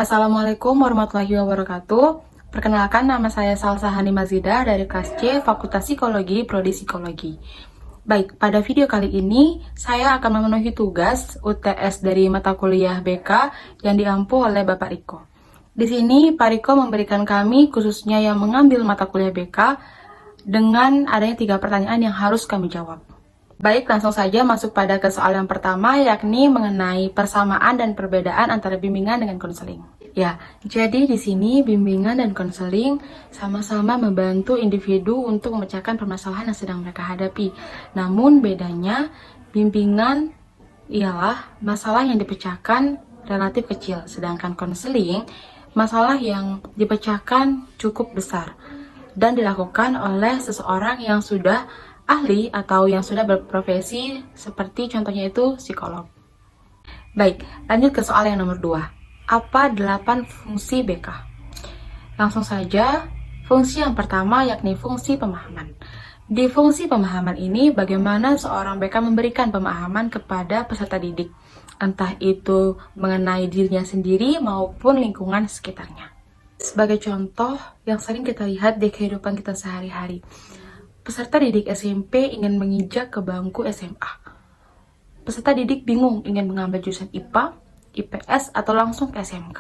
Assalamualaikum warahmatullahi wabarakatuh. Perkenalkan, nama saya Salsa Hanimazida dari kelas C, Fakultas Psikologi, Prodi Psikologi. Baik, pada video kali ini saya akan memenuhi tugas UTS dari mata kuliah BK yang diampu oleh Bapak Riko. Di sini Pak Riko memberikan kami, khususnya yang mengambil mata kuliah BK, dengan adanya 3 pertanyaan yang harus kami jawab. Baik, langsung saja masuk pada soal yang pertama, yakni mengenai persamaan dan perbedaan antara bimbingan dengan konseling. Ya, jadi di sini bimbingan dan konseling sama-sama membantu individu untuk memecahkan permasalahan yang sedang mereka hadapi. Namun bedanya, bimbingan ialah masalah yang dipecahkan relatif kecil, sedangkan konseling masalah yang dipecahkan cukup besar dan dilakukan oleh seseorang yang sudah ahli atau yang sudah berprofesi, seperti contohnya itu psikolog. Baik, lanjut ke soal yang nomor 2. Apa 8 fungsi BK? Langsung saja, fungsi yang pertama yakni fungsi pemahaman. Di fungsi pemahaman ini, bagaimana seorang BK memberikan pemahaman kepada peserta didik, entah itu mengenai dirinya sendiri maupun lingkungan sekitarnya. Sebagai contoh yang sering kita lihat di kehidupan kita sehari-hari, peserta didik SMP ingin menginjak ke bangku SMA. Peserta didik bingung ingin mengambil jurusan IPA, IPS, atau langsung ke SMK.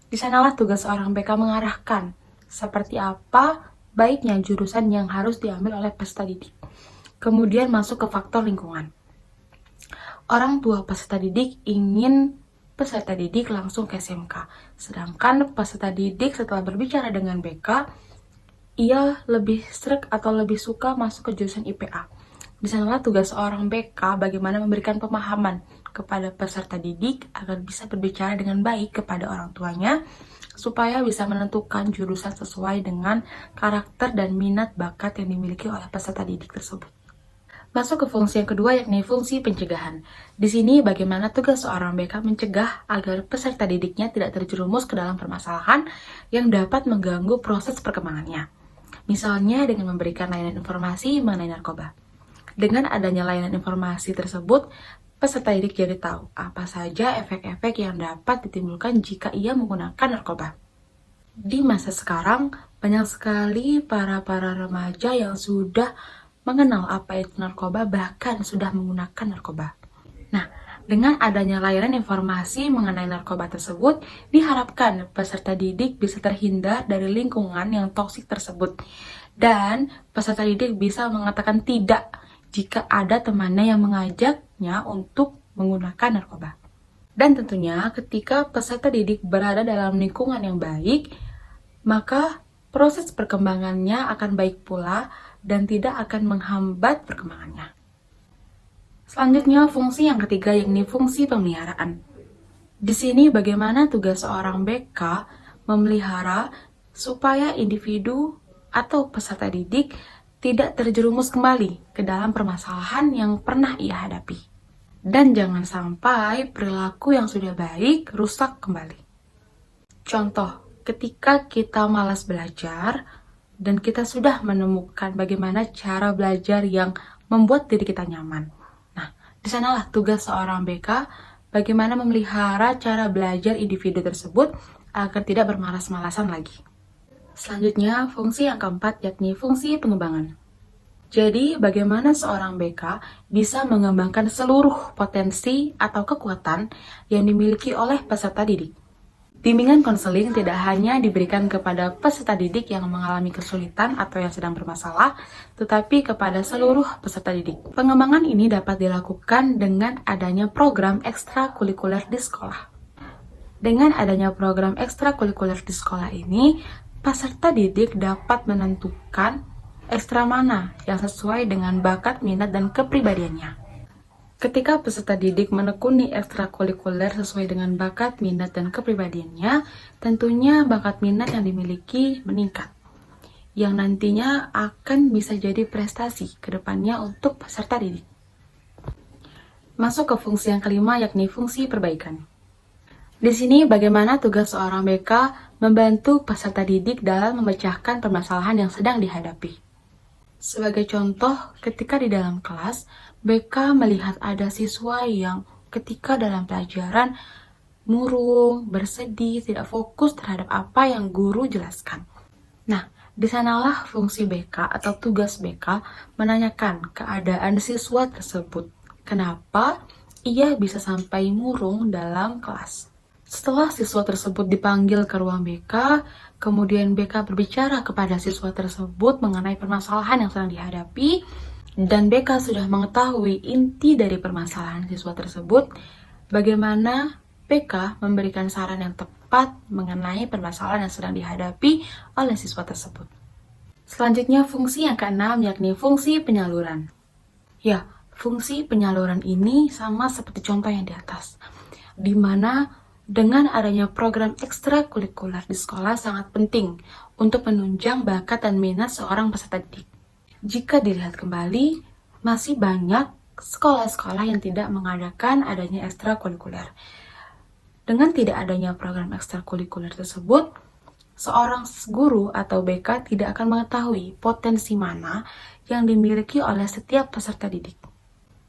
Di sanalah tugas seorang BK mengarahkan seperti apa baiknya jurusan yang harus diambil oleh peserta didik. Kemudian masuk ke faktor lingkungan. Orang tua peserta didik ingin peserta didik langsung ke SMK. Sedangkan peserta didik setelah berbicara dengan BK, ia lebih sreg atau lebih suka masuk ke jurusan IPA. Di sanalah tugas seorang BK bagaimana memberikan pemahaman kepada peserta didik agar bisa berbicara dengan baik kepada orang tuanya, supaya bisa menentukan jurusan sesuai dengan karakter dan minat bakat yang dimiliki oleh peserta didik tersebut. Masuk ke fungsi yang kedua, yakni fungsi pencegahan. Di sini bagaimana tugas seorang BK mencegah agar peserta didiknya tidak terjerumus ke dalam permasalahan yang dapat mengganggu proses perkembangannya. Misalnya dengan memberikan layanan informasi mengenai narkoba. Dengan adanya layanan informasi tersebut, peserta didik jadi tahu apa saja efek-efek yang dapat ditimbulkan jika ia menggunakan narkoba. Di masa sekarang, banyak sekali para remaja yang sudah mengenal apa itu narkoba, bahkan sudah menggunakan narkoba. Nah, dengan adanya layanan informasi mengenai narkoba tersebut, diharapkan peserta didik bisa terhindar dari lingkungan yang toksik tersebut. Dan peserta didik bisa mengatakan tidak jika ada temannya yang mengajaknya untuk menggunakan narkoba. Dan tentunya ketika peserta didik berada dalam lingkungan yang baik, maka proses perkembangannya akan baik pula dan tidak akan menghambat perkembangannya. Selanjutnya, fungsi yang ketiga yakni fungsi pemeliharaan. Di sini bagaimana tugas seorang BK memelihara supaya individu atau peserta didik tidak terjerumus kembali ke dalam permasalahan yang pernah ia hadapi. Dan jangan sampai perilaku yang sudah baik rusak kembali. Contoh, ketika kita malas belajar dan kita sudah menemukan bagaimana cara belajar yang membuat diri kita nyaman. Di sanalah tugas seorang BK bagaimana memelihara cara belajar individu tersebut agar tidak bermalas-malasan lagi. Selanjutnya, fungsi yang keempat yakni fungsi pengembangan. Jadi, bagaimana seorang BK bisa mengembangkan seluruh potensi atau kekuatan yang dimiliki oleh peserta didik. Bimbingan konseling tidak hanya diberikan kepada peserta didik yang mengalami kesulitan atau yang sedang bermasalah, tetapi kepada seluruh peserta didik. Pengembangan ini dapat dilakukan dengan adanya program ekstrakurikuler di sekolah. Dengan adanya program ekstrakurikuler di sekolah ini, peserta didik dapat menentukan ekstra mana yang sesuai dengan bakat, minat, dan kepribadiannya. Ketika peserta didik menekuni ekstrakurikuler sesuai dengan bakat, minat, dan kepribadiannya, tentunya bakat minat yang dimiliki meningkat, yang nantinya akan bisa jadi prestasi ke depannya untuk peserta didik. Masuk ke fungsi yang kelima, yakni fungsi perbaikan. Di sini bagaimana tugas seorang BK membantu peserta didik dalam memecahkan permasalahan yang sedang dihadapi. Sebagai contoh, ketika di dalam kelas, BK melihat ada siswa yang ketika dalam pelajaran murung, bersedih, tidak fokus terhadap apa yang guru jelaskan. Nah, di sanalah fungsi BK atau tugas BK menanyakan keadaan siswa tersebut. Kenapa ia bisa sampai murung dalam kelas? Setelah siswa tersebut dipanggil ke ruang BK, kemudian BK berbicara kepada siswa tersebut mengenai permasalahan yang sedang dihadapi, dan BK sudah mengetahui inti dari permasalahan siswa tersebut, bagaimana BK memberikan saran yang tepat mengenai permasalahan yang sedang dihadapi oleh siswa tersebut. Selanjutnya fungsi yang keenam yakni fungsi penyaluran. Ya, fungsi penyaluran ini sama seperti contoh yang di atas, di mana dengan adanya program ekstrakurikuler di sekolah sangat penting untuk menunjang bakat dan minat seorang peserta didik. Jika dilihat kembali, masih banyak sekolah-sekolah yang tidak mengadakan adanya ekstrakurikuler. Dengan tidak adanya program ekstrakurikuler tersebut, seorang guru atau BK tidak akan mengetahui potensi mana yang dimiliki oleh setiap peserta didik.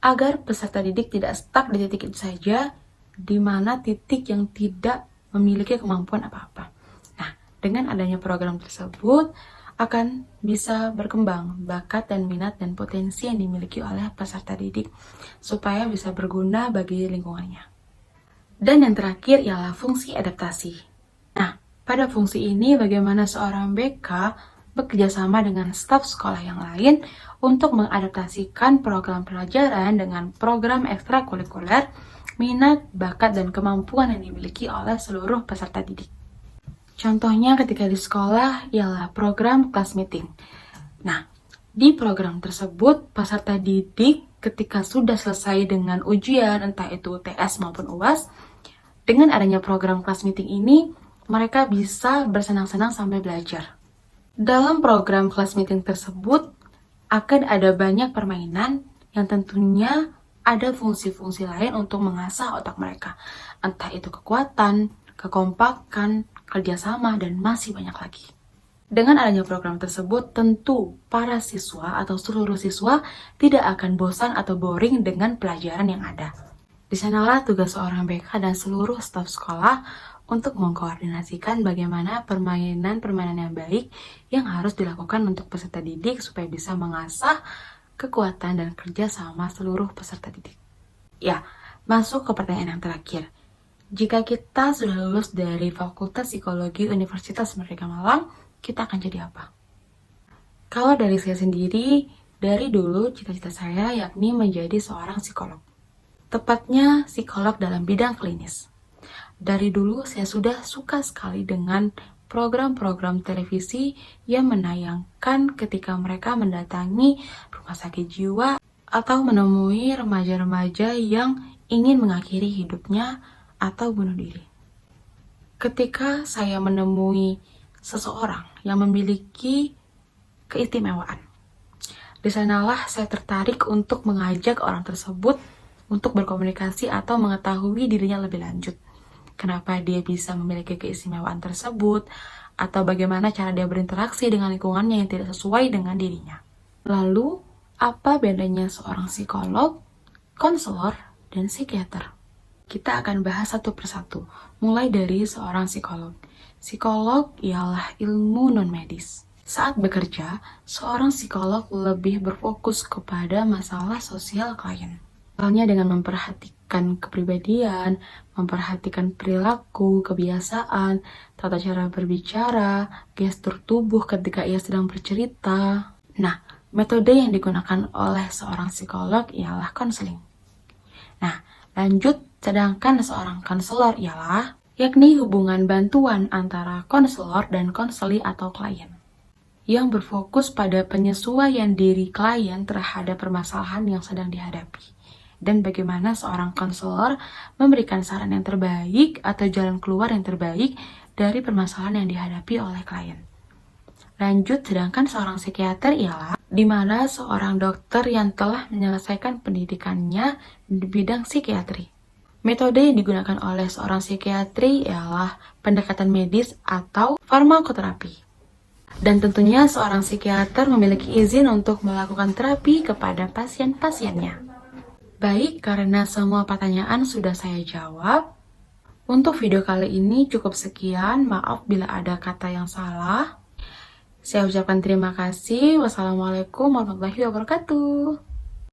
Agar peserta didik tidak stuck di titik itu saja, di mana titik yang tidak memiliki kemampuan apa-apa. Nah, dengan adanya program tersebut, akan bisa berkembang bakat dan minat dan potensi yang dimiliki oleh peserta didik, supaya bisa berguna bagi lingkungannya. Dan yang terakhir ialah fungsi adaptasi. Nah, pada fungsi ini bagaimana seorang BK bekerja sama dengan staf sekolah yang lain untuk mengadaptasikan program pelajaran dengan program ekstrakurikuler, minat, bakat, dan kemampuan yang dimiliki oleh seluruh peserta didik. Contohnya ketika di sekolah ialah program class meeting. Nah, di program tersebut peserta didik ketika sudah selesai dengan ujian, entah itu UTS maupun UAS, dengan adanya program class meeting ini, mereka bisa bersenang-senang sambil belajar. Dalam program class meeting tersebut, akan ada banyak permainan yang tentunya ada fungsi-fungsi lain untuk mengasah otak mereka. Entah itu kekuatan, kekompakan, kerjasama, dan masih banyak lagi. Dengan adanya program tersebut, tentu para siswa atau seluruh siswa tidak akan bosan atau boring dengan pelajaran yang ada. Di sanalah tugas seorang BK dan seluruh staf sekolah untuk mengkoordinasikan bagaimana permainan-permainan yang baik yang harus dilakukan untuk peserta didik supaya bisa mengasah kekuatan dan kerja sama seluruh peserta didik. Ya, masuk ke pertanyaan yang terakhir. Jika kita sudah lulus dari Fakultas Psikologi Universitas Merdeka Malang, kita akan jadi apa? Kalau dari saya sendiri, dari dulu cita-cita saya yakni menjadi seorang psikolog. Tepatnya psikolog dalam bidang klinis. Dari dulu saya sudah suka sekali dengan program-program televisi yang menayangkan ketika mereka mendatangi rumah sakit jiwa atau menemui remaja-remaja yang ingin mengakhiri hidupnya atau bunuh diri. Ketika saya menemui seseorang yang memiliki keistimewaan, di sanalah saya tertarik untuk mengajak orang tersebut untuk berkomunikasi atau mengetahui dirinya lebih lanjut. Kenapa dia bisa memiliki keistimewaan tersebut, atau bagaimana cara dia berinteraksi dengan lingkungannya yang tidak sesuai dengan dirinya. Lalu, apa bedanya seorang psikolog, konselor, dan psikiater? Kita akan bahas satu persatu, mulai dari seorang psikolog. Psikolog ialah ilmu non-medis. Saat bekerja, seorang psikolog lebih berfokus kepada masalah sosial klien. Halnya dengan memperhatikan kepribadian, memperhatikan perilaku, kebiasaan, tata cara berbicara, gestur tubuh ketika ia sedang bercerita. Nah, metode yang digunakan oleh seorang psikolog ialah konseling. Nah, lanjut, sedangkan seorang konselor ialah yakni hubungan bantuan antara konselor dan konseli atau klien, yang berfokus pada penyesuaian diri klien terhadap permasalahan yang sedang dihadapi, dan bagaimana seorang konselor memberikan saran yang terbaik atau jalan keluar yang terbaik dari permasalahan yang dihadapi oleh klien. Lanjut, sedangkan seorang psikiater ialah di mana seorang dokter yang telah menyelesaikan pendidikannya di bidang psikiatri. Metode yang digunakan oleh seorang psikiatri ialah pendekatan medis atau farmakoterapi. Dan tentunya seorang psikiater memiliki izin untuk melakukan terapi kepada pasien-pasiennya. Baik, karena semua pertanyaan sudah saya jawab, Untuk video kali ini cukup sekian, maaf bila ada kata yang salah. Saya ucapkan terima kasih. Wassalamualaikum warahmatullahi wabarakatuh.